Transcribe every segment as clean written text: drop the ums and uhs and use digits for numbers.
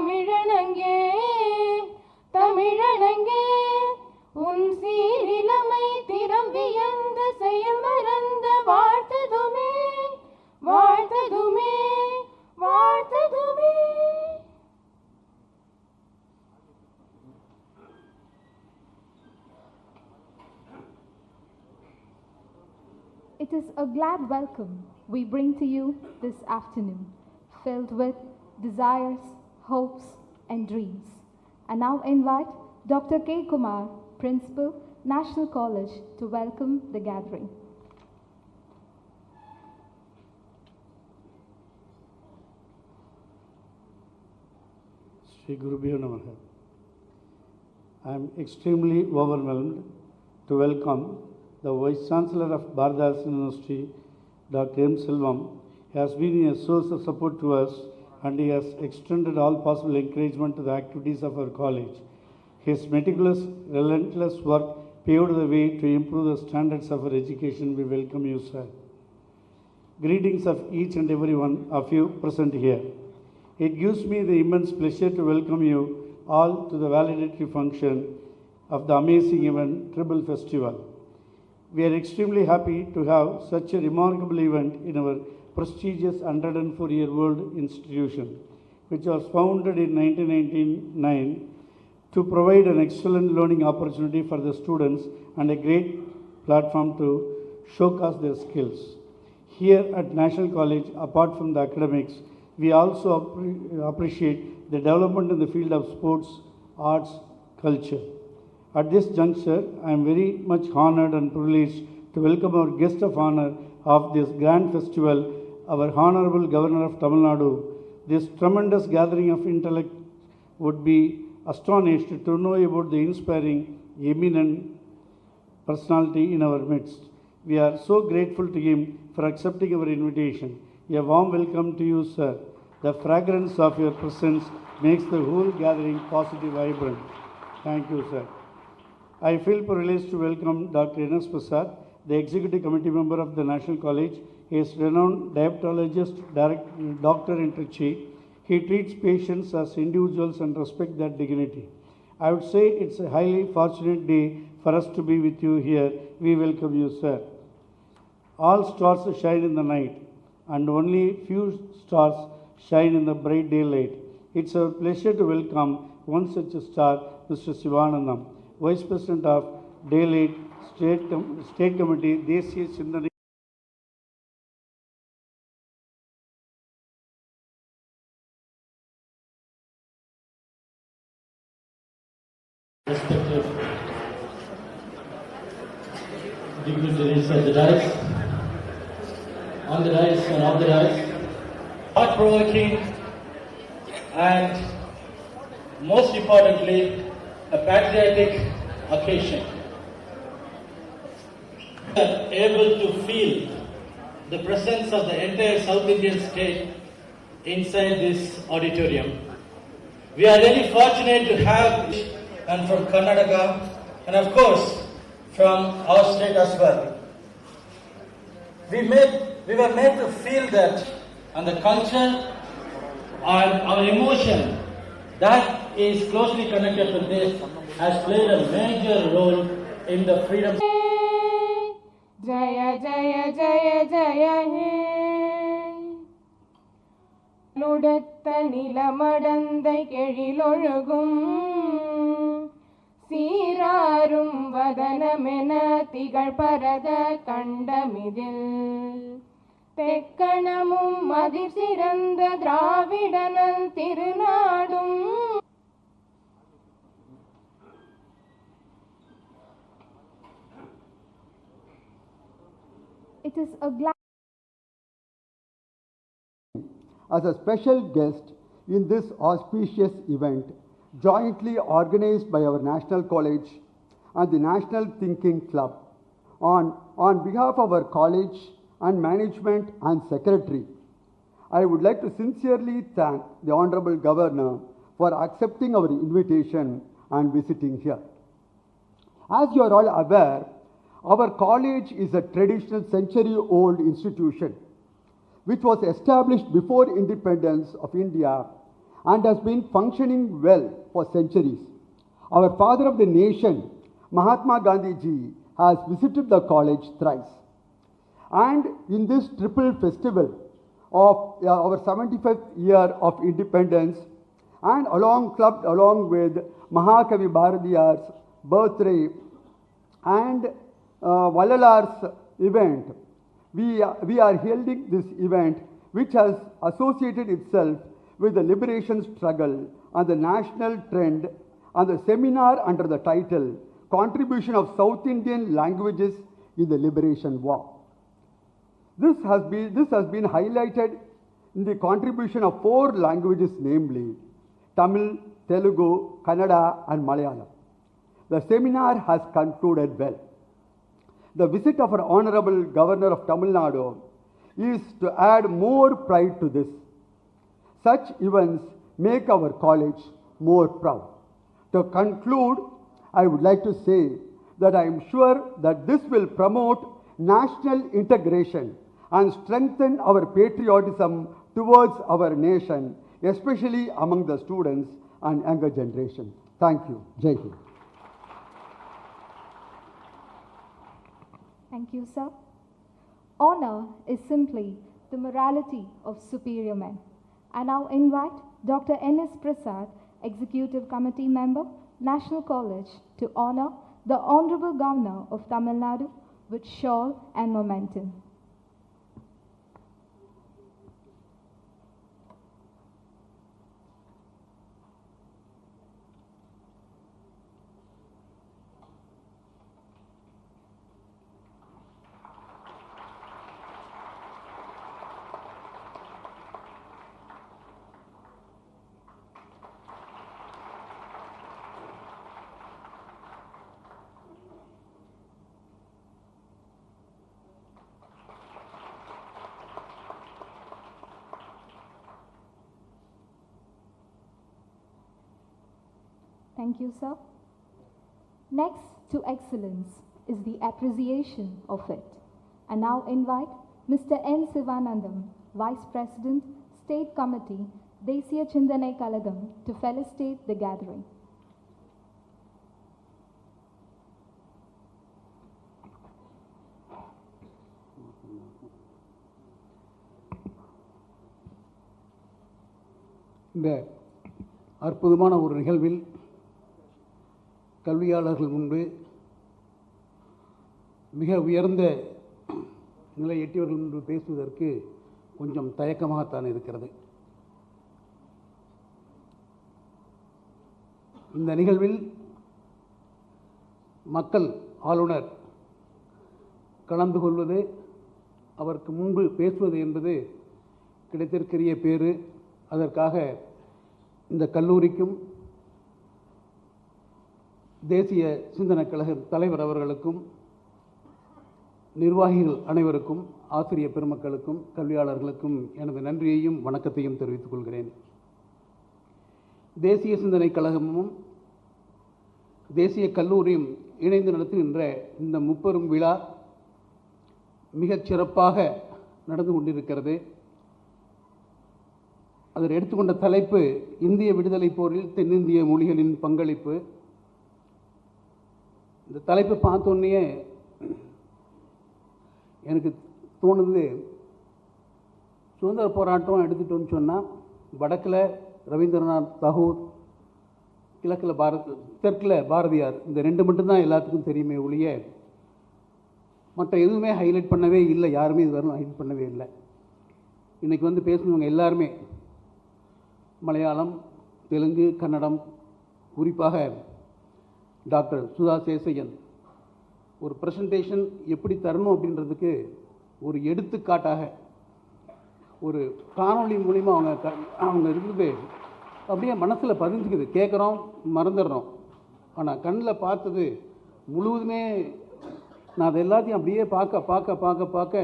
தமிழனங்கே தமிழனங்கே உன் சீரிலமை திறம்பியந்த செயல் மறந்த வாழ்த்ததுமே வாழ்த்ததுமே வாழ்த்ததுமே. It is a glad welcome we bring to you this afternoon, filled with desires, hopes, and dreams. I now invite Dr. K. Kumar, Principal, National College, to welcome the gathering. Shri Gurubhyo Namaha. I am extremely overwhelmed to welcome the Vice Chancellor of Bharatdas University, Dr. M. Selvam. He has been a source of support to us and he has extended all possible encouragement to the activities of our college. His meticulous, relentless work paved the way to improve the standards of our education. We welcome you, sir. Greetings of each and every one of you present here. It gives me the immense pleasure to welcome you all to the valedictory function of the amazing event, Tribal Festival. We are extremely happy to have such a remarkable event in our prestigious 104-year-old institution, which was founded in 1999 to provide an excellent learning opportunity for the students and a great platform to showcase their skills. Here at National College, apart from the academics, we also appreciate the development in the field of sports, arts, culture. At this juncture, I am very much honored and privileged to welcome our guest of honor of this grand festival, our Honorable Governor of Tamil Nadu. This tremendous gathering of intellect would be astonished to know about the inspiring, eminent personality in our midst. We are so grateful to him for accepting our invitation. A warm welcome to you, sir. The fragrance of your presence makes the whole gathering positive, vibrant. Thank you, sir. I feel privileged to welcome Dr. N.S. Prasad, the Executive Committee member of the National College. He is renowned diabetologist, doctor in Trichy. He treats patients as individuals and respects their dignity. I would say it's a highly fortunate day for us to be with you here. We welcome you, sir. All stars shine in the night, and only few stars shine in the bright daylight. It's our pleasure to welcome one such a star, Mr. Sivanandam, Vice President of Daylight State Committee, Deshiya Chindani. Respected dignitaries of the dais, on the dais and off the dais, thought-provoking and most importantly, a patriotic occasion. We are able to feel the presence of the entire South Indian state inside this auditorium. We are really fortunate to have and from Karnataka and of course from our state as well. We were made to feel that, and the culture and our emotion that is closely connected to this has played a major role in the freedom. Jaya Jaya Jaya Jaya He Ludetta Nilamadandai Kelilozhugum Seerarum Vadanamena Thigal Parada Kandamidil Tekkanamum Madir Sirandha Dravidanal Tirunadum. It is a glad as a special guest in this auspicious event jointly organized by our National College and the National Thinking Club. On behalf of our college and management and secretary, I would like to sincerely thank the Honorable Governor for accepting our invitation and visiting here. As you are all aware, our college is a traditional century-old institution which was established before independence of India and has been functioning well for centuries. Our father of the nation, Mahatma Gandhi ji, has visited the college thrice. And in this triple festival of our 75th year of independence, and clubbed along with Mahakavi Bharatiyar's birthday and Vallalar's event, we are holding this event which has associated itself with the liberation struggle and the national trend, and the seminar under the title Contribution of South Indian Languages in the Liberation War. This has been highlighted in the contribution of 4 languages, namely Tamil, Telugu, Kannada and Malayalam. The seminar has concluded well. The visit of our Honorable Governor of Tamil Nadu is to add more pride to this. Such events make our college more proud. To conclude, I would like to say that I am sure that this will promote national integration and strengthen our patriotism towards our nation, especially among the students and younger generation. Thank you. Jai Hind. Thank you, sir. Honor is simply the morality of superior men. I now invite Dr. N.S. Prasad, Executive Committee Member, National College, to honor the Honorable Governor of Tamil Nadu with shawl and momentum. Thank you, sir. Next to excellence is the appreciation of it. I now invite Mr. N. Sivanandam, Vice President, State Committee, Desiya Chindanai Kalagam, to felicitate the gathering. இந்த அற்புதமான ஒரு நிகழ்வில் கல்வியாளர்கள் முன்பு மிக உயர்ந்த நிலை எட்டியவர்கள் முன்பு பேசுவதற்கு கொஞ்சம் தயக்கமாகத்தான் இருக்கிறது. இந்த நிகழ்வில் மக்கள் ஆளுநர் கலந்து கொள்வது, அவருக்கு முன்பு பேசுவது என்பது கிடைத்திருக்கிற பேறு. அதற்காக இந்த கல்லூரிக்கும் தேசிய சிந்தனைக் கழக தலைவர் அவர்களுக்கும் நிர்வாகிகள் அனைவருக்கும் ஆசிரியர் பெருமக்களுக்கும் கல்வியாளர்களுக்கும் எனது நன்றியையும் வணக்கத்தையும் தெரிவித்துக் கொள்கிறேன். தேசிய சிந்தனைக் கழகமும் தேசிய கல்லூரியும் இணைந்து நடத்துகின்ற இந்த முப்பெரும் விழா மிகச் சிறப்பாக நடந்து கொண்டிருக்கிறது. அதில் எடுத்துக்கொண்ட தலைப்பு இந்திய விடுதலை போரில் தென்னிந்திய மொழிகளின் பங்களிப்பு. இந்த தலைப்பை பார்த்தோன்னே எனக்கு தோணுது, சுதந்திர போராட்டம் எடுத்துட்டோன்னு சொன்னால் வடக்கில் ரவீந்திரநாத் தாகூர், கிழக்கில் தெற்கில் பாரதியார், இந்த 2 மட்டும்தான் எல்லாத்துக்கும் தெரியுமே ஒழிய மற்ற எதுவுமே ஹைலைட் பண்ணவே இல்லை. யாருமே இது வரலாம் ஹைலைட் பண்ணவே இல்லை. இன்றைக்கி வந்து பேசுனவங்க எல்லாருமே மலையாளம், தெலுங்கு, கன்னடம், குறிப்பாக டாக்டர் சுதா சேசையன் ஒரு ப்ரெசன்டேஷன் எப்படி தரணும் அப்படின்றதுக்கு ஒரு எடுத்துக்காட்டாக ஒரு காணொளி மூலிமா அவங்க இருக்குது. அப்படியே மனசில் பதிஞ்சுக்குது. கேட்குறோம், மறந்துடுறோம். ஆனால் கண்ணில் பார்த்தது முழுவதுமே நான் அதை எல்லாத்தையும் அப்படியே பார்க்க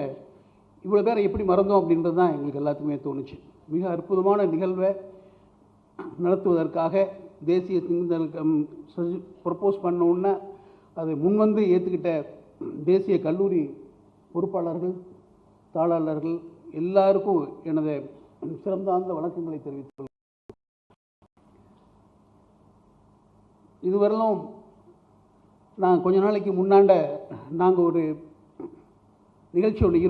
இவ்வளோ பேரை எப்படி மறந்தோம் அப்படின்றது தான் எங்களுக்கு எல்லாத்துக்குமே தோணுச்சு. மிக அற்புதமான நிகழ்வை நடத்துவதற்காக தேசிய ப்ரப்போஸ் பண்ணோன்னா அதை முன்வந்து ஏற்றுக்கிட்ட தேசிய கல்லூரி பொறுப்பாளர்கள், தாளாளர்கள் எல்லாருக்கும் எனது சிறந்தார்ந்த வணக்கங்களை தெரிவித்துக் இதுவரையிலும் நான் கொஞ்ச நாளைக்கு முன்னாண்ட நாங்கள் ஒரு நிகழ்ச்சி ஒன்று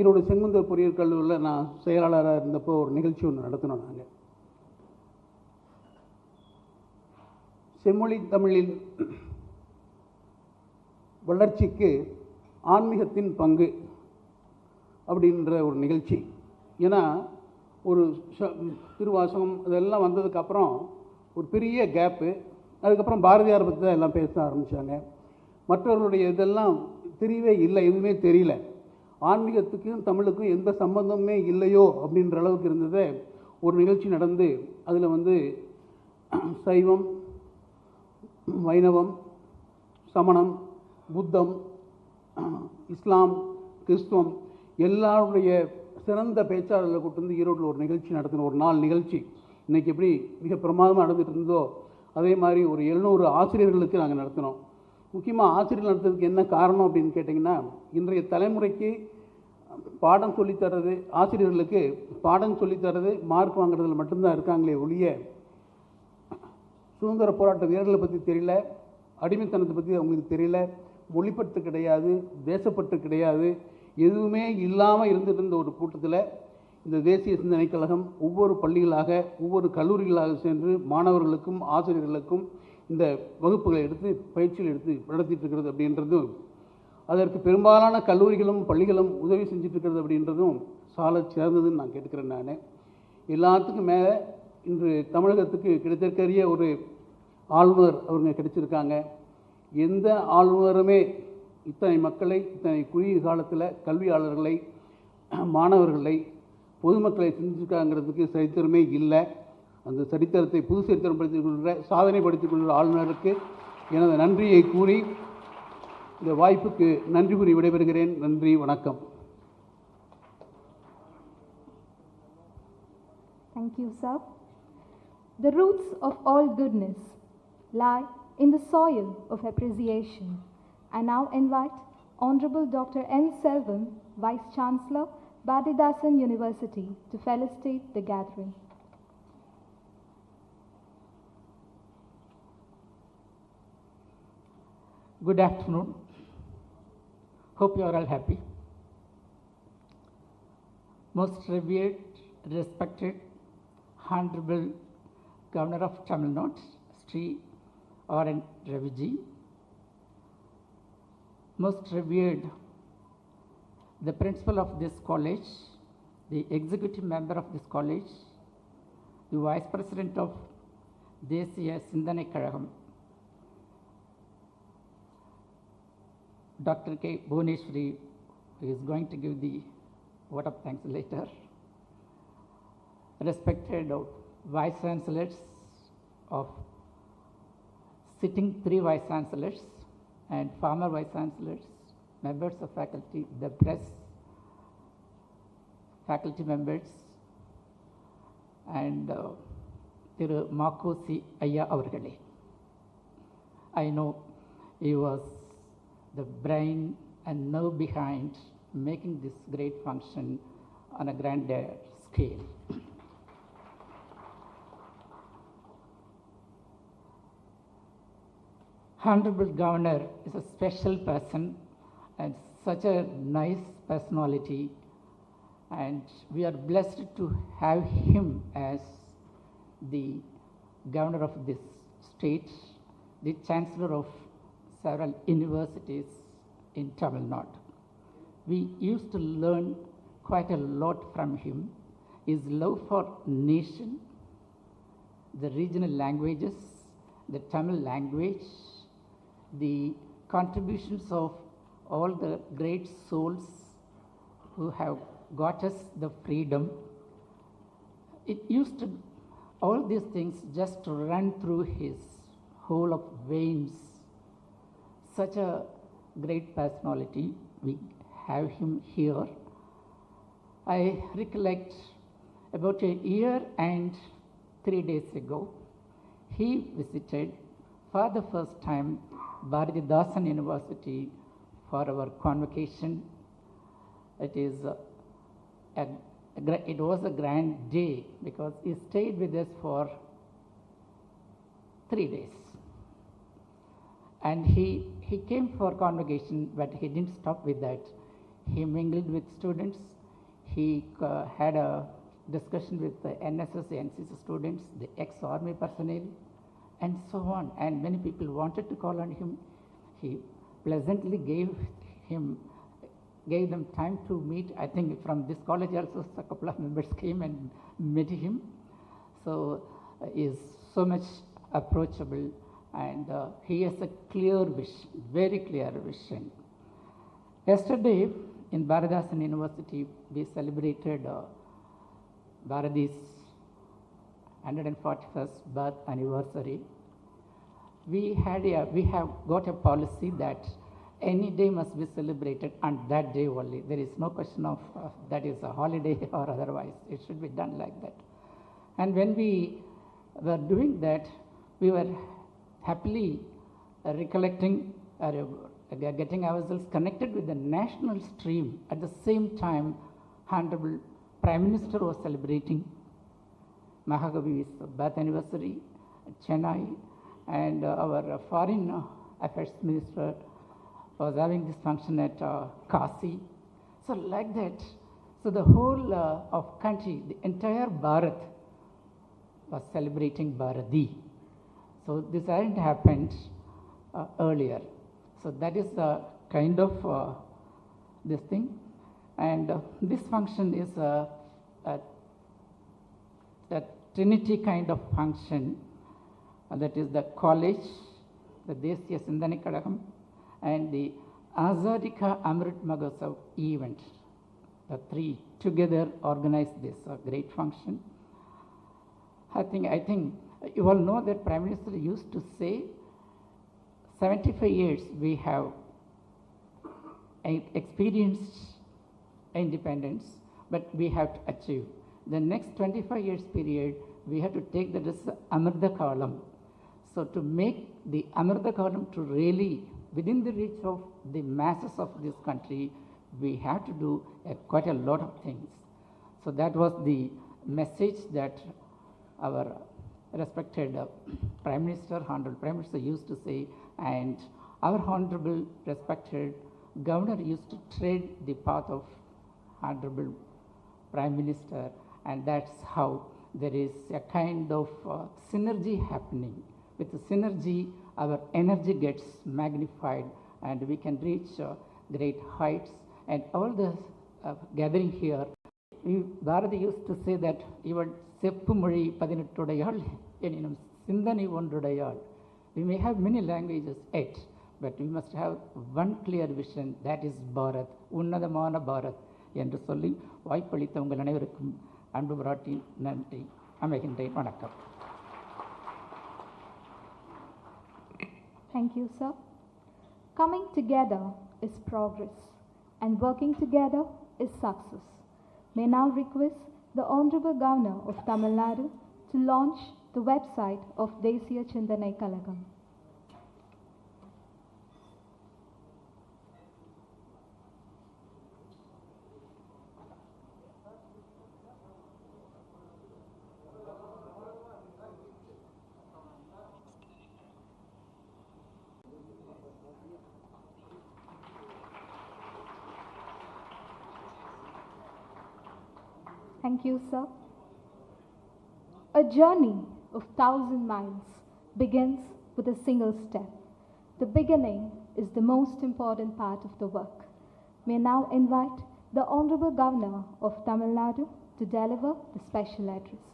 ஈரோடு செங்குந்தர் பொறியியல் கல்லூரியில் நான் செயலாளராக இருந்தப்போ ஒரு நிகழ்ச்சி ஒன்று நடத்தினோம். நாங்கள் செம்மொழி தமிழின் வளர்ச்சிக்கு ஆன்மீகத்தின் பங்கு அப்படின்ற ஒரு நிகழ்ச்சி. ஏன்னா ஒரு திருவாசகம் இதெல்லாம் வந்ததுக்கப்புறம் ஒரு பெரிய கேப்பு. அதுக்கப்புறம் பாரதியார் பற்றி தான் எல்லாம் பேச ஆரம்பித்தாங்க. மற்றவர்களுடைய இதெல்லாம் தெரியவே இல்லை, எதுவுமே தெரியல. ஆன்மீகத்துக்கும் தமிழுக்கும் எந்த சம்பந்தமே இல்லையோ அப்படின்ற அளவுக்கு இருந்தது. ஒரு நிகழ்ச்சி நடந்து அதில் சைவம், வைணவம், சமணம், புத்தம், இஸ்லாம், கிறிஸ்துவம் எல்லாருடைய சிறந்த பேச்சாளர்களை கூட்டு வந்து ஈரோட்டில் ஒரு நிகழ்ச்சி நடத்தினோம். ஒரு நாள் நிகழ்ச்சி இன்றைக்கி எப்படி மிக பிரமாதமாக நடந்துகிட்டு இருந்தோ அதே மாதிரி ஒரு 700 ஆசிரியர்களுக்கு நாங்கள் நடத்தினோம். முக்கியமாக ஆசிரியர்கள் நடத்துறதுக்கு என்ன காரணம் அப்படின்னு கேட்டிங்கன்னா, இன்றைய தலைமுறைக்கு பாடம் சொல்லித்தரது, ஆசிரியர்களுக்கு பாடம் சொல்லித்தரது, மார்க் வாங்குறதுல மட்டும்தான் இருக்காங்களே ஒழிய சுதந்திர போராட்ட வீரர்களை பற்றி தெரியல, அடிமைத்தனத்தை பற்றி அவங்களுக்கு தெரியல, மொழிப்பற்று கிடையாது, தேசப்பற்று கிடையாது, எதுவுமே இல்லாமல் இருந்துட்டு இருந்த ஒரு கூட்டத்தில் இந்த தேசிய சிந்தனை கழகம் ஒவ்வொரு பள்ளிகளாக ஒவ்வொரு கல்லூரிகளாக சென்று மாணவர்களுக்கும் ஆசிரியர்களுக்கும் இந்த வகுப்புகளை எடுத்து பயிற்சிகள் எடுத்து நடத்திட்டு இருக்கிறது அப்படின்றதும், அதற்கு பெரும்பாலான கல்லூரிகளும் பள்ளிகளும் உதவி செஞ்சுட்டு இருக்கிறது அப்படின்றதும் சால சிறந்ததுன்னு நான் கேட்டுக்கிறேன். நான் எல்லாத்துக்கும் மேலே இன்று தமிழகத்துக்கு கிடைத்திருக்கிற ஒரு ஆளுநர் அவங்க கிடைச்சிருக்காங்க. எந்த ஆளுநருமே இத்தனை மக்களை இத்தனை குறுகிய காலத்தில் கல்வியாளர்களை, மாணவர்களை, பொதுமக்களை செஞ்சுருக்காங்கிறதுக்கு சரித்திரமே இல்லை. அந்த சரித்திரத்தை புது சரித்திரம் படுத்திக் கொள்கிற, சாதனை படுத்திக் கொள்கிற ஆளுநருக்கு எனது நன்றியை கூறி இந்த வாய்ப்புக்கு நன்றி கூறி விடைபெறுகிறேன். நன்றி, வணக்கம். Thank you, sir. The roots of all goodness lie in the soil of appreciation. I now invite Honorable Dr. N. Selvam, Vice Chancellor, Adithanar University, to felicitate the gathering. Good afternoon. Hope you are all happy. Most revered, respected, Honorable Governor of Tamil Nadu, Sri R.N. Ravi, most revered, the principal of this college, the executive member of this college, the vice president of Desiya Sindhanai Kazhagam, Dr. K. Bhuneshwari, who is going to give the vote of thanks later, respected vice chancellors of sitting 3 vice chancellors and former vice chancellors, members of faculty, the press, faculty members, and Thiru Makosi Ayya avargale. I know he was the brain and nerve behind making this great function on a grander scale. Honorable Governor is a special person and such a nice personality, and we are blessed to have him as the Governor of this state, the Chancellor of several universities in Tamil Nadu. We used to learn quite a lot from him. His love for nation, the regional languages, the Tamil language, the contributions of all the great souls who have got us the freedom. It used to, all these things just to run through his whole of veins. Such a great personality, we have him here. I recollect about a year and 3 days ago, he visited for the first time Adithanar University for our convocation. It was a grand day because he stayed with us for 3 days. And he came for convocation, but he didn't stop with that. He mingled with students. He had a discussion with the NSS, NCC students, the ex-army personnel, and so on. And many people wanted to call on him. He pleasantly gave them time to meet. I think from this college also a couple of members came and met him. So is so much approachable, and he has a clear vision, very clear vision. Yesterday in Bharadasan University, we celebrated Bharati's 141st birth anniversary. We have got a policy that any day must be celebrated on that day only. There is no question of that is a holiday or otherwise. It should be done like that. And when we were doing that, we were happily recollecting, getting ourselves connected with the national stream. At the same time, Honorable Prime Minister was celebrating Mahakavi's birth anniversary at Chennai, and our Foreign Affairs Minister was having this function at Kasi. So like that, so the whole of country, the entire Bharat was celebrating Bharati. So this hadn't happened earlier. So that is the kind of this thing. And this function is a Trinity kind of function. That is the college, the Deshiya Sindhani Kadagam, and the Azadika Amrit Mahotsav event. The three together organized this great function. I think you all know that Prime Minister used to say 75 years we have experienced independence, but we have to achieve. The next 25 years period, we have to take that as Amartha Kalam. So to make the Amartha Kalam to really within the reach of the masses of this country, we have to do quite a lot of things. So that was the message that our respected Prime Minister, Honorable Prime Minister used to say, and our Honorable respected Governor used to tread the path of Honorable Prime Minister, and that's how there is a kind of synergy happening. With the synergy, our energy gets magnified and we can reach great heights. And all the gathering here, Bharati used to say that even Seppu Mori Padinetudayal, Eninum Sindhani Ondudayal. We may have many languages yet, but we must have one clear vision, that is Bharat, Unnadamana Bharat. என்று சொல்லி வாய்ப்பளித்த உங்கள் அனைவருக்கும் அன்பு பாராட்டி நன்றி அமைகின்றேன். வணக்கம். Thank you, sir. Coming together is progress, and working together is success. May now request the Honorable Governor of Tamil Nadu to launch the website of Deshiya Chindanai Kalagam. Thank you, sir. A journey of 1,000 miles begins with a single step. The beginning is the most important part of the work. May now invite the Honorable Governor of Tamil Nadu to deliver the special address.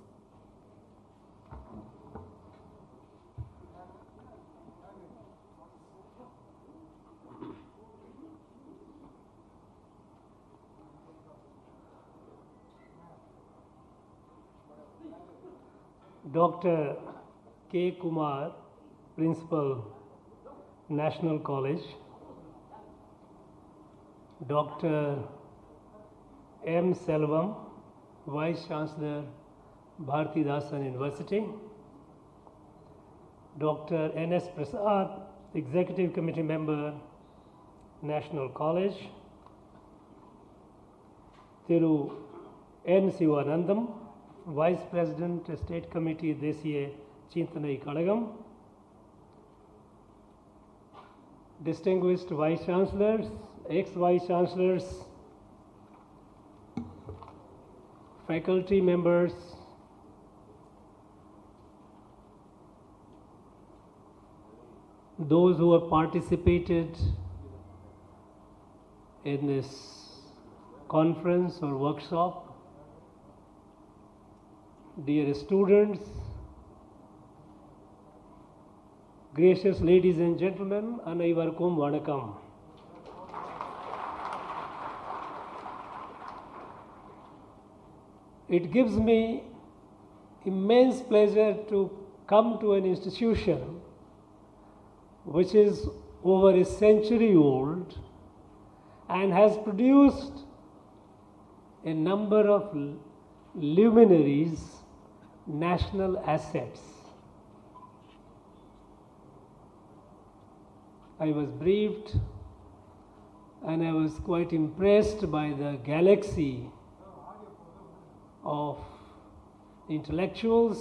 Dr. K. Kumar, Principal, National College. Dr. M. Selvam, Vice Chancellor, Bharatidasan University. Dr. N.S. Prasad, Executive Committee Member, National College. Thiru N. Sivanandam, Vice President, State Committee, Deshiya Chindanai Kalagam. distinguished Vice Chancellors, ex-Vice Chancellors, faculty members, those who have participated in this conference or workshop, dear students, gracious ladies and gentlemen, அனைவருக்கும் வணக்கம். It gives me immense pleasure to come to an institution which is over a century old and has produced a number of luminaries, national assets. I was briefed and I was quite impressed by the galaxy of intellectuals,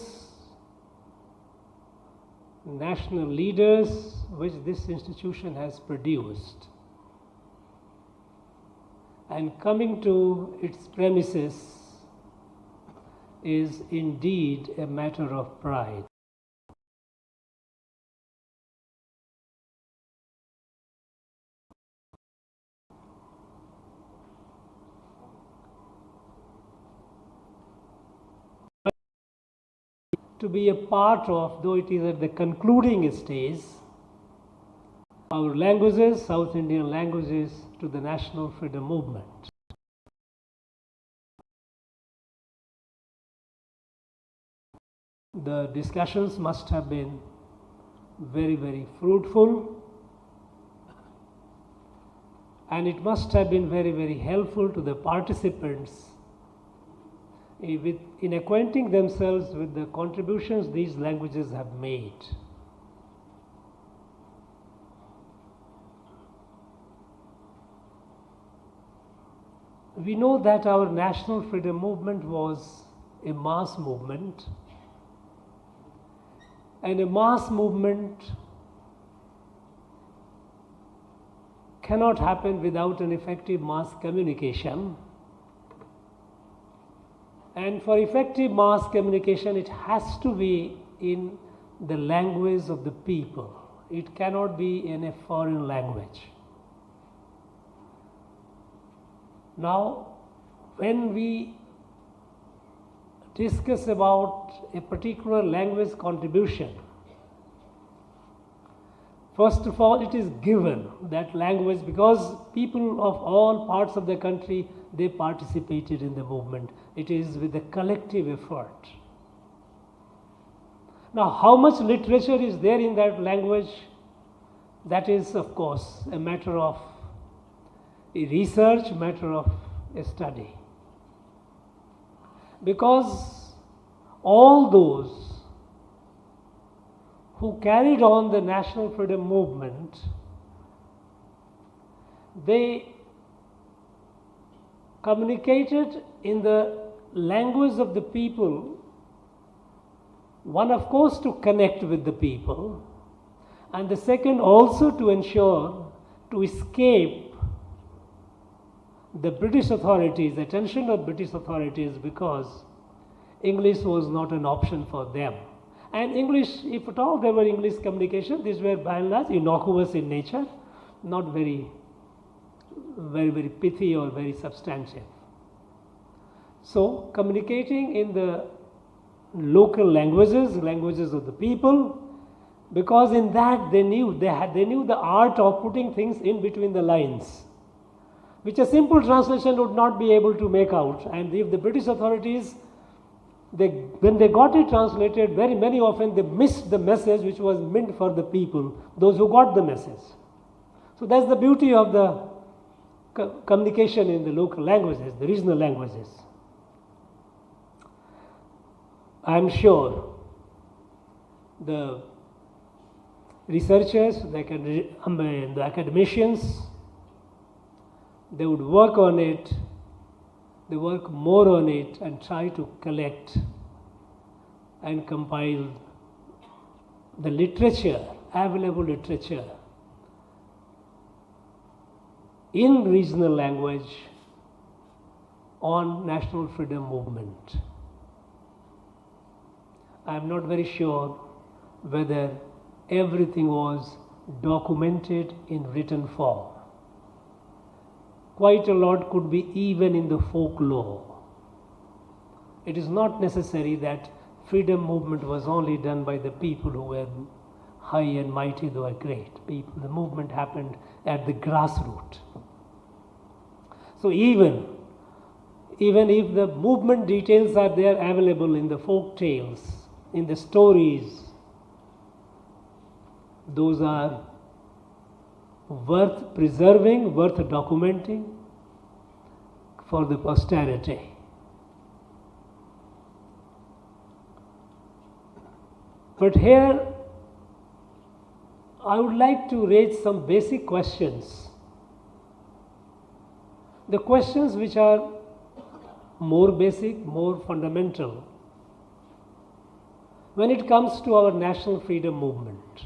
national leaders which this institution has produced. And coming to its premises is indeed a matter of pride. To be a part of, though it is at the concluding stage, our languages, South Indian languages, to the national freedom movement. The discussions must have been very, very fruitful, and it must have been very, very helpful to the participants in acquainting themselves with the contributions these languages have made. We know that our national freedom movement was a mass movement, and a mass movement cannot happen without an effective mass communication. And for effective mass communication, it has to be in the language of the people. It cannot be in a foreign language. Now, when we discuss about a particular language contribution, first of all, it is given that language, because people of all parts of the country, they participated in the movement. It is with a collective effort. Now, how much literature is there in that language? That is, of course, a matter of a research, matter of a study. Because all those who carried on the national freedom movement, they communicated in the language of the people. One, of course, to connect with the people, and the second also to ensure to escape the British authorities, the attention of British authorities, because English was not an option for them. And English, if at all there were English communication, these were by and large innocuous in nature, not very pithy or very substantive. So, communicating in the local languages, languages of the people, because in that they knew the art of putting things in between the lines, which a simple translation would not be able to make out. And if the British authorities, when they got it translated, many often they missed the message which was meant for the people, those who got the message. So that's the beauty of the communication in the local languages, the regional languages. I am sure the researchers, the academicians, they would work on it, they work more on it and try to collect and compile the literature, available literature, in regional language on national freedom movement. I am not very sure whether everything was documented in written form. Quite a lot could be even in the folklore. It is not necessary that freedom movement was only done by the people who were high and mighty, they were great people. The movement happened at the grassroots. So even if the movement details are there available in the folk tales, in the stories, those are worth preserving, worth documenting for the posterity. But here I would like to raise some basic questions. The questions which are more basic, more fundamental when it comes to our national freedom movement,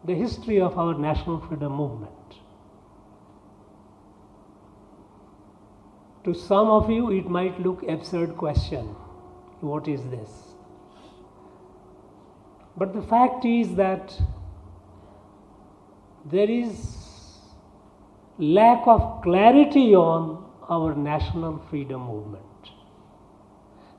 the history of our national freedom movement. To some of you it might look absurd question. What is this? But the fact is that there is lack of clarity on our national freedom movement.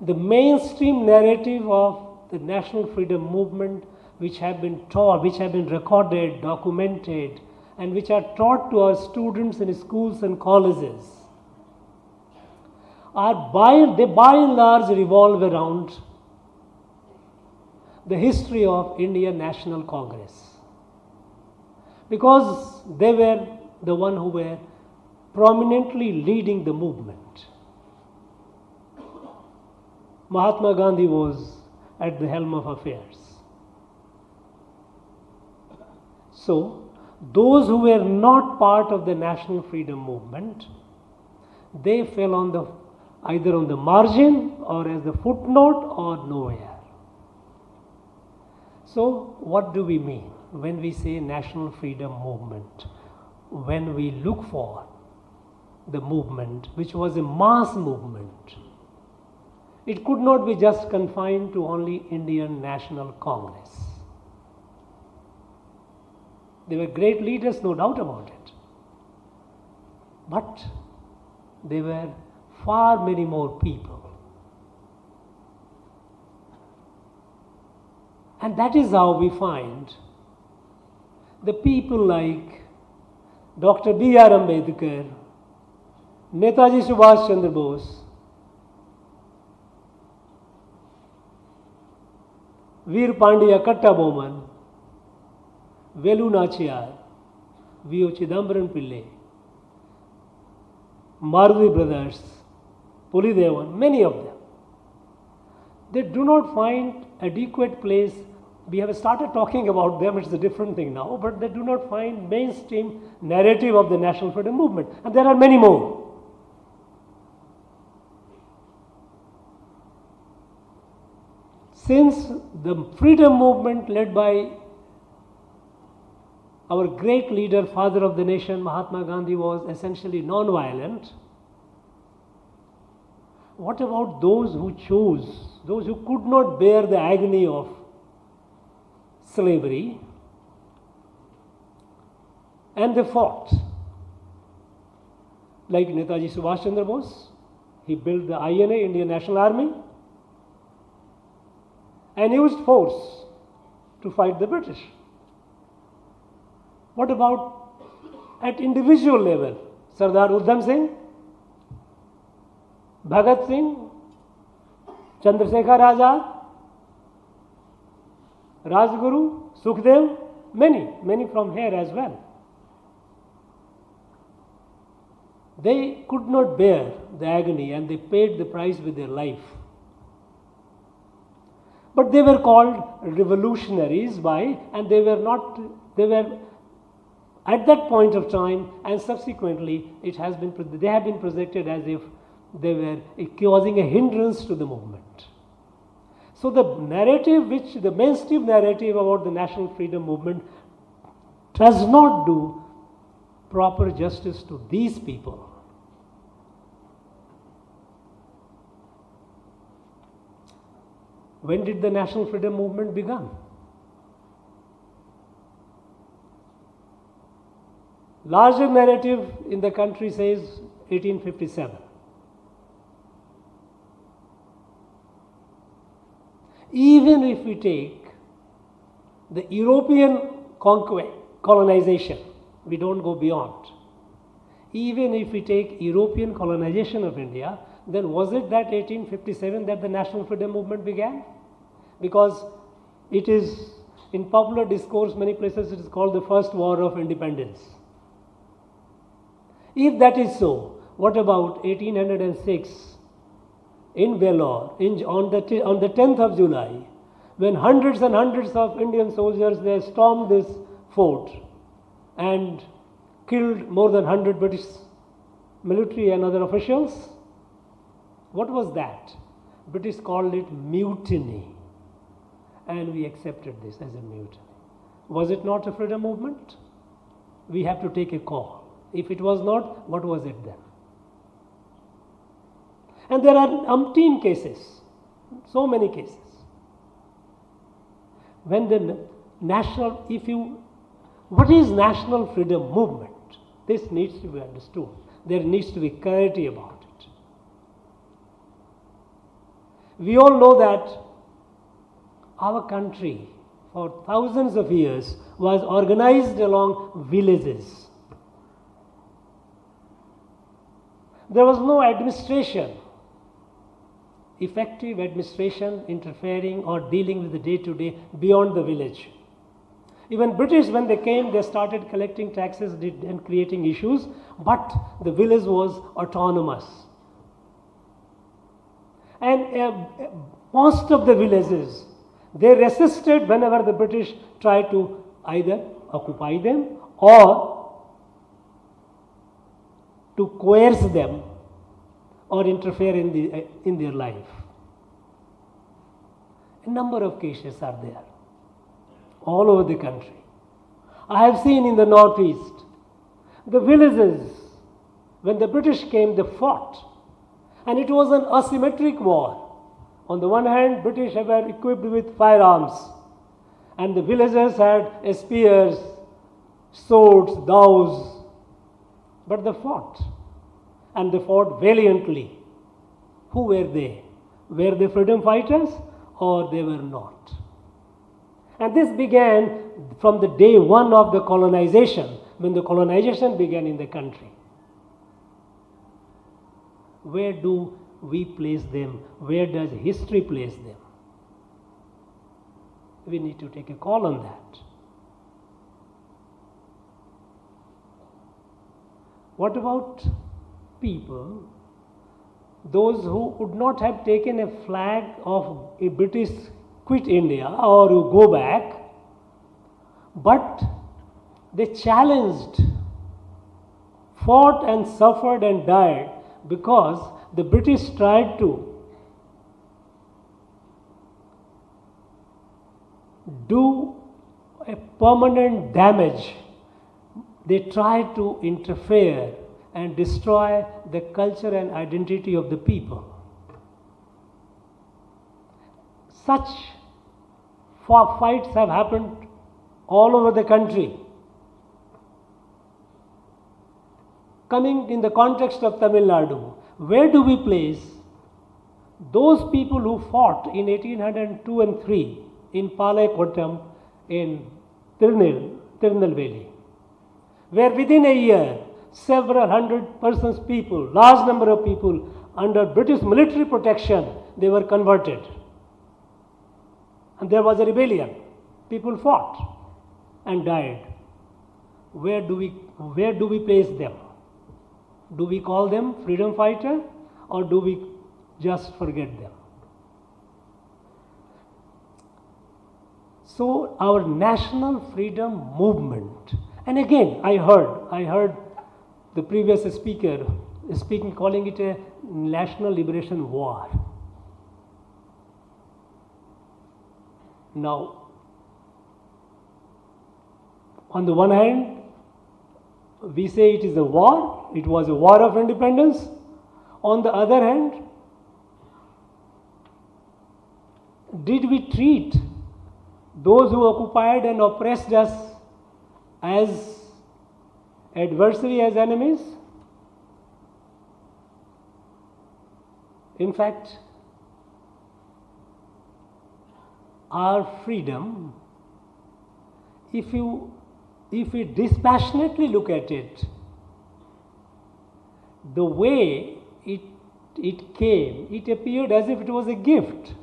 The mainstream narrative of the national freedom movement which have been taught, which have been recorded, documented, and which are taught to our students in schools and colleges are by and large revolve around the history of Indian National Congress, because they were the one who were prominently leading the movement. Mahatma Gandhi was at the helm of affairs. So, those who were not part of the national freedom movement, they fell on the either on the margin or as a footnote or nowhere. So, what do we mean when we say national freedom movement? When we look for the movement which was a mass movement, it could not be just confined to only Indian National Congress. They were great leaders, no doubt about it. But there were far many more people. And that is how we find the people like Dr. B.R. Ambedkar, Netaji Subhash Chandra Bose, Veer Pandya Kattabomman, Velu Nachiyar, V.O. Chidambaram Pillai, Maruti brothers, Pulidevan, many of them. They do not find adequate place. We have started talking about them, it's a different thing now, but they do not find mainstream narrative of the national freedom movement. And there are many more. Since the freedom movement led by our great leader, father of the nation, Mahatma Gandhi, was essentially non-violent, what about those who chose, those who could not bear the agony of slavery, and they fought? Like Netaji Subhash Chandra Bose, he built the INA, Indian National Army, and used force to fight the British. What about at individual level? Sardar Udham Singh, Bhagat Singh, Chandrasekhar Azad, Rajguru, Sukhdev, many from here as well. They could not bear the agony and they paid the price with their life. But they were called revolutionaries and they were at that point of time, and subsequently they have been projected as if they were causing a hindrance to the movement. So the narrative, the mainstream narrative about the national freedom movement does not do proper justice to these people. When did the national freedom movement begin? Larger narrative in the country says 1857. Even if we take the European colonization, we don't go beyond. Even if we take European colonization of India, then was it that 1857 that the national freedom movement began? Because it is, in popular discourse, many places it is called the first war of independence. If that is so, what about 1806 in Vellore on the 10th of July, when hundreds and hundreds of Indian soldiers, they stormed this fort and killed more than 100 British military and other officials? What was that? British called it mutiny, and we accepted this as a mutiny. Was it not a freedom movement? We have to take a call. If it was not, what was it then? And there are umpteen cases, so many cases. When the national, what is national freedom movement? This needs to be understood. There needs to be clarity about it. We all know that our country for thousands of years was organized along villages. There was no administration, effective administration interfering or dealing with the day-to-day beyond the village. Even British, when they came, they started collecting taxes and creating issues, but the village was autonomous. And most of the villages, they resisted whenever the British tried to either occupy them or to coerce them or interfere in their life. A number of cases are there all over the country. I have seen in the northeast, the villages, when the British came, they fought, and it was an asymmetric war. On the one hand, British were equipped with firearms, and the villagers had spears, swords, daws, but they fought, and they fought valiantly. Who were they? Were they freedom fighters or they were not? And this began from the day one of the colonization, when the colonization began in the country. Where do we place them? Where does history place them? We need to take a call on that. What about people, those who would not have taken a flag of a British quit India or go back, but they challenged, fought and suffered and died because the British tried to do a permanent damage. They tried to interfere and destroy the culture and identity of the people. Such fights have happened all over the country. Coming in the context of Tamil Nadu, where do we place those people who fought in 1802 and 3 in Palaikkottam in Tirunelveli, where within a year several hundred persons people, large number of people under British military protection, they were converted. And there was a rebellion. People fought and died. Where do we place them? Do we call them freedom fighters or do we just forget them? So our national freedom movement, and again I heard the previous speaker speaking, calling it a national liberation war. Now, on the one hand, we say it is a war, it was a war of independence. On the other hand, did we treat those who occupied and oppressed us as adversary, as enemies? In fact, our freedom, if we dispassionately look at it, the way it came, it appeared as if it was a gift.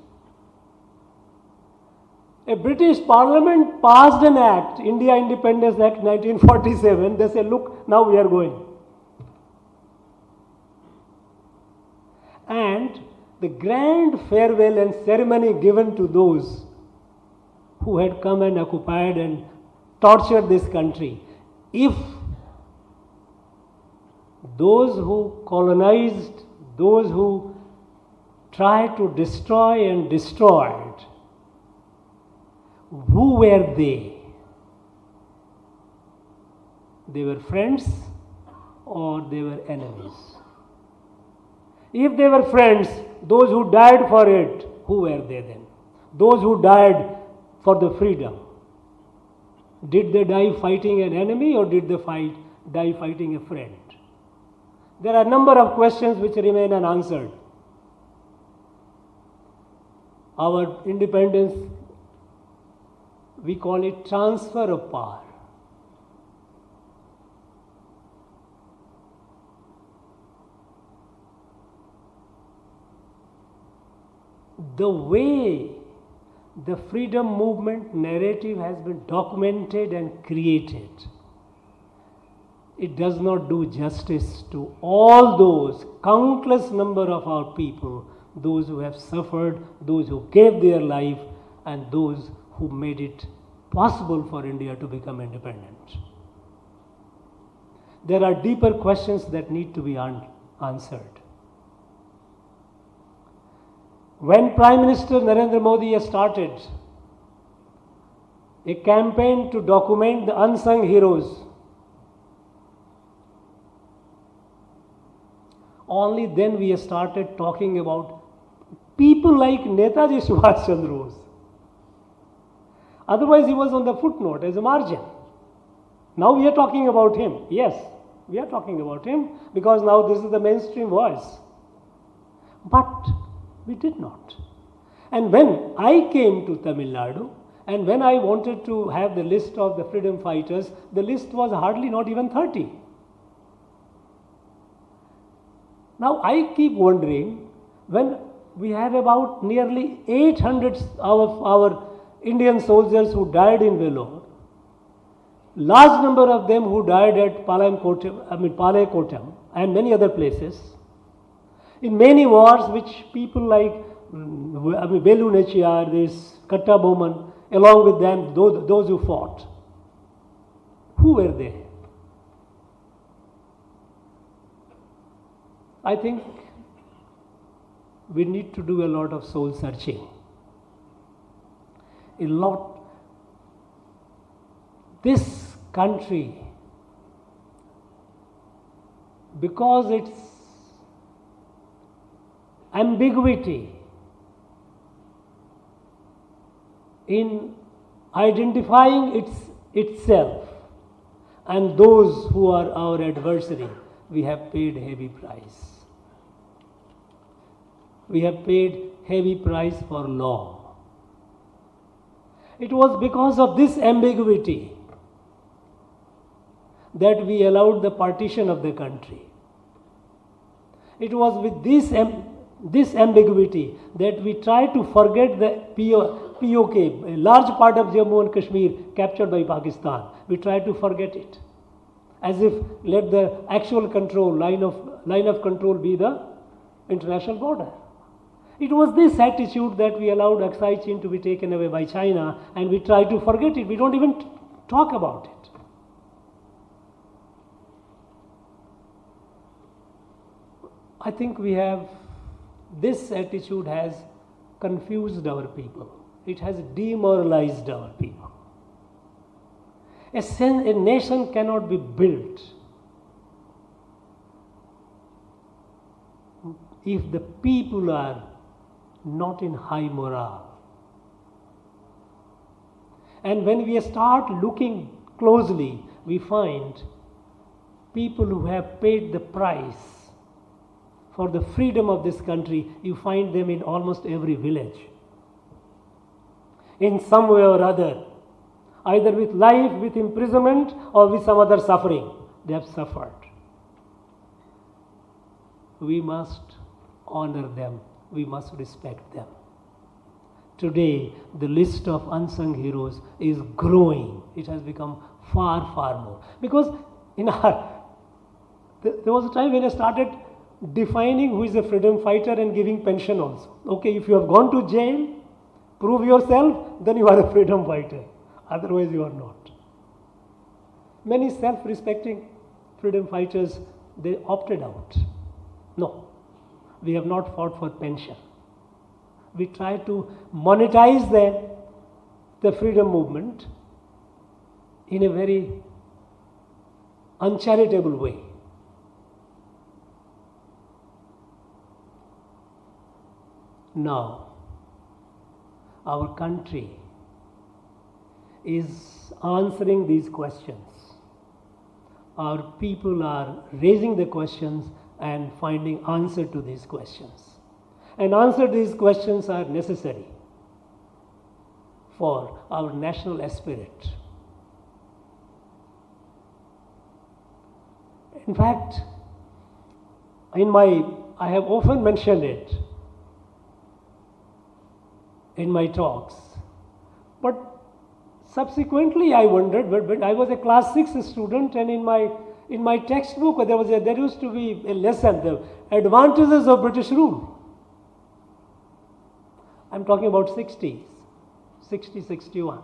A British Parliament passed an act, India Independence Act 1947. They said, look, now we are going. And the grand farewell and ceremony given to those who had come and occupied and tortured this country. If those who colonized, those who tried to destroy and destroyed, who were they? They were friends or they were enemies? If they were friends, those who died for it, who were they then? Those who died for the freedom, did they die fighting an enemy or did they die fighting a friend? There are a number of questions which remain unanswered. Our independence, we call it transfer of power. The way the freedom movement narrative has been documented and created, it does not do justice to all those countless number of our people, those who have suffered, those who gave their life, and those who made it possible for India to become independent. There are deeper questions that need to be answered. When Prime Minister Narendra Modi has started a campaign to document the unsung heroes, only then we have started talking about people like Netaji Subhash Chandra Bose. Otherwise, he was on the footnote as a margin. Now we are talking about him. Yes, we are talking about him because now this is the mainstream voice. But we did not. And when I came to Tamil Nadu and when I wanted to have the list of the freedom fighters, the list was hardly not even 30. Now I keep wondering, when we have about nearly 800 of our Indian soldiers who died in Vellore, large number of them who died at Palaikotam and many other places, in many wars which people like Velu Nachiyar, this Katta Bowman, along with them, those who fought, who were they? I think we need to do a lot of soul searching. A lot. This country, because its ambiguity in identifying itself and those who are our adversary, we have paid heavy price. We have paid heavy price for long. It was because of this ambiguity that we allowed the partition of the country. It was with this ambiguity that we tried to forget the POK, a large part of Jammu and Kashmir captured by Pakistan. We tried to forget it, as if let the actual control, line of control be the international border. It was this attitude that we allowed Aksai Chin to be taken away by China, and we try to forget it. We don't even talk about it. I think this attitude has confused our people. It has demoralized our people. A nation cannot be built if the people are not in high morale. And when we start looking closely, we find people who have paid the price for the freedom of this country, you find them in almost every village. In some way or other, either with life, with imprisonment, or with some other suffering, they have suffered. We must honor them, we must respect them. Today, the list of unsung heroes is growing. It has become far, far more. Because there was a time when I started defining who is a freedom fighter and giving pension also. Okay, if you have gone to jail, prove yourself, then you are a freedom fighter. Otherwise, you are not. Many self-respecting freedom fighters, they opted out. No, we have not fought for pension. We try to monetize the freedom movement in a very uncharitable way. Now, our country is answering these questions. Our people are raising the questions and finding answer to these questions. And answer to these questions are necessary for our national spirit. In fact, I have often mentioned it in my talks, but subsequently I wondered, when I was a class 6 student, and in my textbook there used to be a lesson, the advantages of British rule. I'm talking about 60s, 60, 61.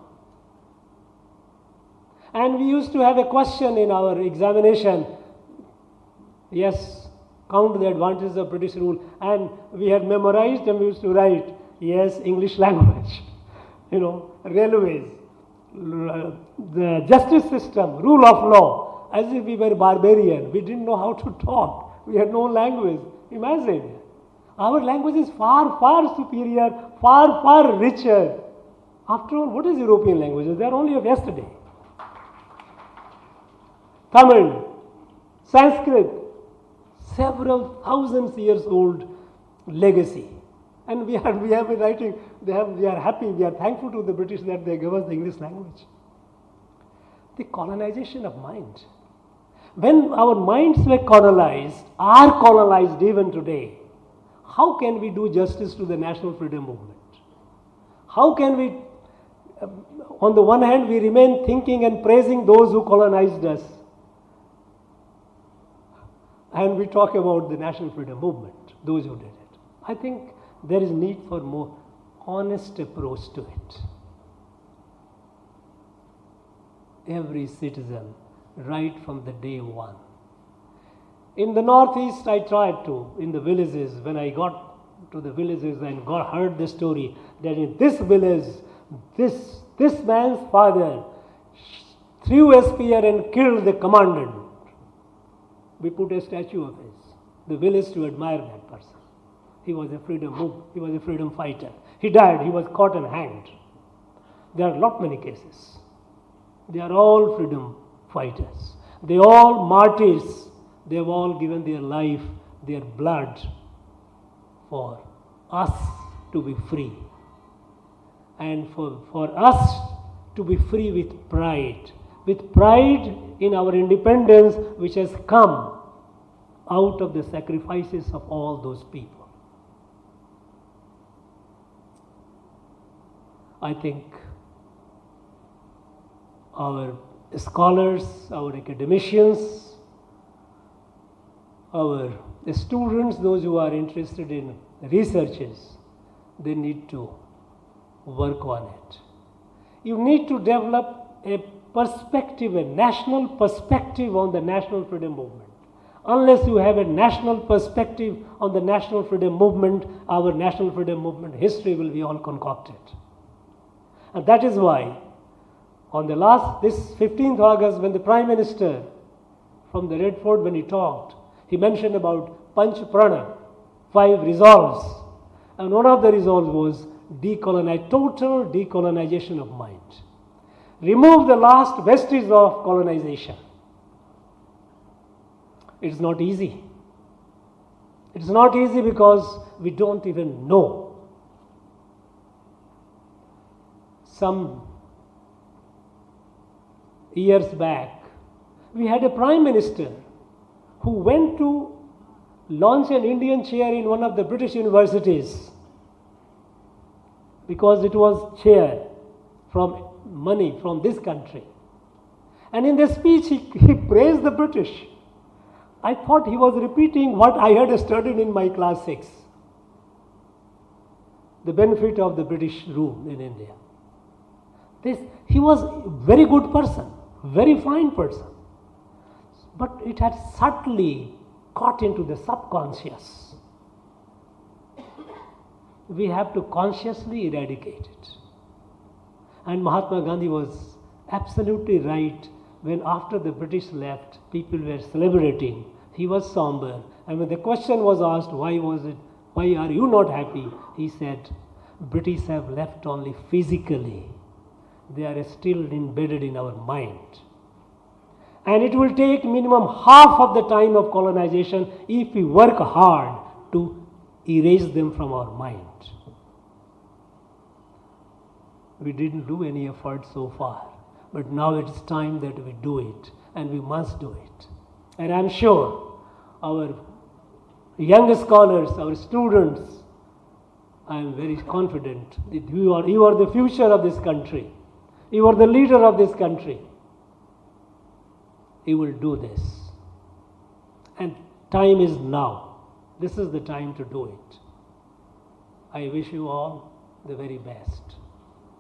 And we used to have a question in our examination, yes, count the advantages of British rule, and we had memorized and we used to write, yes, English language, railways, the justice system, rule of law, as if we were barbarian. We didn't know how to talk. We had no language. Imagine. Our language is far, far superior, far, far richer. After all, what is European languages? They are only of yesterday. Tamil, Sanskrit, several thousands years old legacy. And we have been writing, we are happy, we are thankful to the British that they gave us the English language. The colonization of mind. When our minds were colonized, are colonized even today, how can we do justice to the national freedom movement? How can we, on the one hand, we remain thinking and praising those who colonized us, and we talk about the national freedom movement, those who did it? I think there is need for more honest approach to it. Every citizen, right from the day one. In the Northeast, I tried to, in the villages, when I got to the villages and heard the story, that in this village, this man's father threw a spear and killed the commandant. We put a statue of his, the village, to admire that person. He was a freedom fighter. He died, he was caught and hanged. There are not many cases. They are all freedom fighters. They are all martyrs. They have all given their life, their blood for us to be free. And for us to be free with pride in our independence, which has come out of the sacrifices of all those people. I think our scholars, our academicians, our students, those who are interested in researches, they need to work on it. You need to develop a perspective, a national perspective on the national freedom movement. Unless you have a national perspective on the national freedom movement, our national freedom movement history will be all concocted. And that is why on this 15th August, when the Prime Minister from the Red Fort, when he talked, he mentioned about Panch Prana, 5 resolves. And one of the resolves was total decolonization of mind. Remove the last vestiges of colonization. It's not easy. It's not easy because we don't even know. Some years back, we had a prime minister who went to launch an Indian chair in one of the British universities because it was chair from money from this country. And in the speech, he praised the British. I thought he was repeating what I had studied in my class 6. The benefit of the British rule in India. He was a very good person, very fine person. But it had subtly got into the subconscious. We have to consciously eradicate it. And Mahatma Gandhi was absolutely right when after the British left, people were celebrating. He was somber. And when the question was asked, why are you not happy? He said, British have left only physically. They are still embedded in our mind. And it will take minimum half of the time of colonization if we work hard to erase them from our mind. We didn't do any effort so far, but now it's time that we do it, and we must do it. And I'm sure our young scholars, our students, I am very confident that you are the future of this country. You are the leader of this country. You will do this. And time is now. This is the time to do it. I wish you all the very best.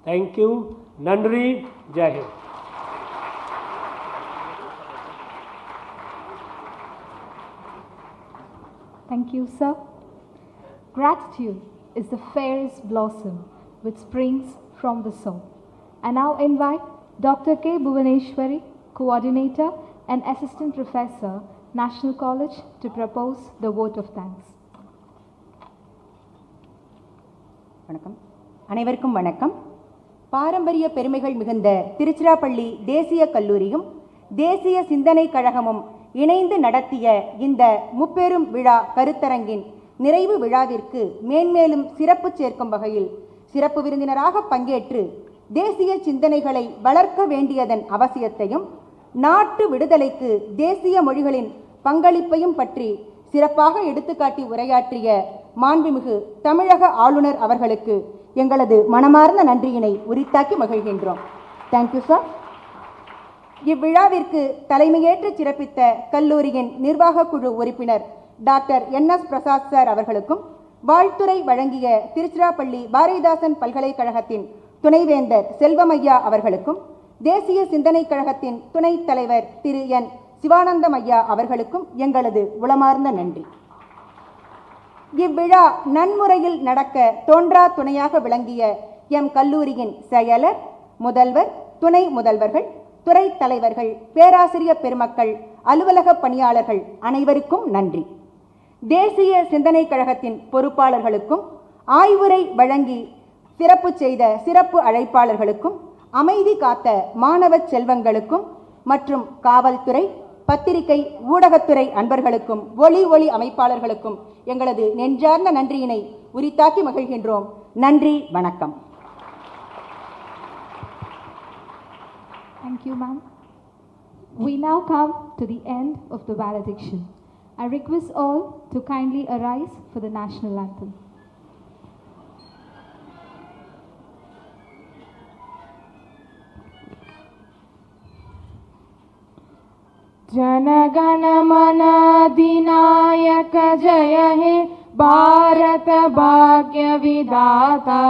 Thank you. Nandri, Jai Hind. Thank you, sir. Gratitude is the fairest blossom which springs from the soul. I now invite Dr. K. Bhuvaneshwari, Coordinator and Assistant Professor, National College, to propose the vote of thanks. வணக்கம். அனைவருக்கும் வணக்கம். பாரம்பரிய பெருமைகள் மிகுந்த திருச்சிராப்பள்ளி தேசிய கல்லூரியும் தேசிய சிந்தனை கழகமும் இணைந்து நடத்திய இந்த முப்பெரும் விழா கருத்தரங்கின் நிறைவு விழாவிற்கு மேன்மேலும் சிறப்பு சேர்க்கும் வகையில் சிறப்பு விருந்தினராக பங்கேற்று தேசிய சிந்தனைகளை வளர்க்க வேண்டியதன் அவசியத்தையும் நாட்டு விடுதலைக்கு தேசிய மொழிகளின் பங்களிப்பையும் பற்றி சிறப்பாக எடுத்துக்காட்டி உரையாற்றிய மாண்புமிகு தமிழக ஆளுநர் அவர்களுக்கு எங்களது மனமார்ந்த நன்றியினை உரித்தாக்கி மகிழ்கின்றோம். Thank you sir. இவ்விழாவிற்கு தலைமையேற்று சிறப்பித்த கல்லூரியின் நிர்வாக குழு உறுப்பினர் டாக்டர் NS பிரசாத் சார் அவர்களுக்கும், வாழ்த்துரை வழங்கிய திருச்சிராப்பள்ளி பாரதிதாசன் பல்கலைக்கழகத்தின் துணைவேந்தர் செல்வமையா அவர்களுக்கும், தேசிய சிந்தனை கழகத்தின் துணைத் தலைவர் திரு N. சிவானந்தம் ஐயா அவர்களுக்கும் எங்களது உளமார்ந்த நன்றி. இவ்விழா நன்முறையில் நடக்க தோன்றா துணையாக விளங்கிய எம் கல்லூரியின் செயலர், முதல்வர், துணை முதல்வர்கள், துறை தலைவர்கள், பேராசிரியர் பெருமக்கள், அலுவலக பணியாளர்கள் அனைவருக்கும் நன்றி. தேசிய சிந்தனை கழகத்தின் பொறுப்பாளர்களுக்கும், ஆய்வுரை வழங்கி சிறப்பு செய்த சிறப்பு அழைப்பாளர்களுக்கும், அமைதி காத்த மாணவ செல்வங்களுக்கும் மற்றும் காவல்துறை, பத்திரிகை, ஊடகத்துறை அன்பர்களுக்கும், ஒளி அமைப்பாளர்களுக்கும் எங்களது நெஞ்சார்ந்த நன்றியினை உரித்தாக்கி மகிழ்கின்றோம். நன்றி, வணக்கம். Thank you, ma'am. We now come to the end of the valediction. I request all to kindly arise for the national anthem. जनगण मन अधिनायक जय हे भारत भाग्य विधाता,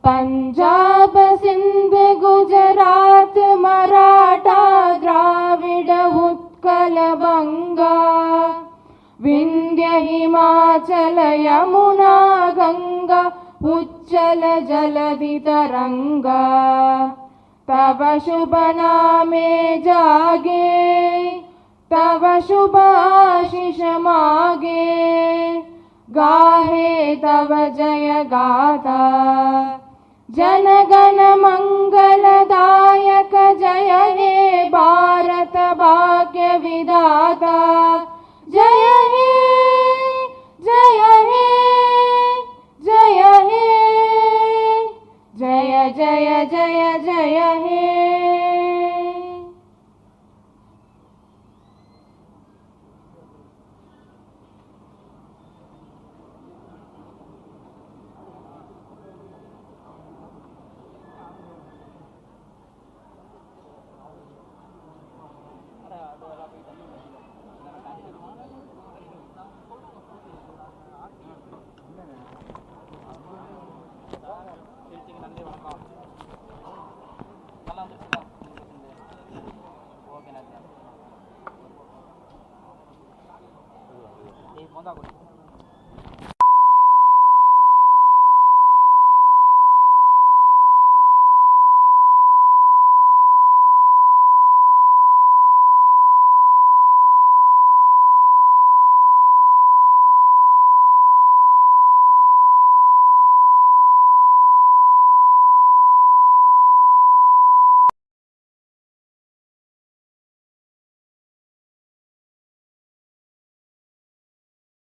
पंजाब सिंध गुजरात मराठा द्राविड उत्कल बंगा, विंध्य हिमाचल यमुना गंगा उच्चल जलधि तरंगा, तव शुभ नामे जागे, तव शुभ आशीष मागे, गाहे तव जय गाथा। जनगण मंगलदायक जय हे भारत भाग्य विधाता। जय हे जय हे जय हे जय जय जय जय हे। ஓகே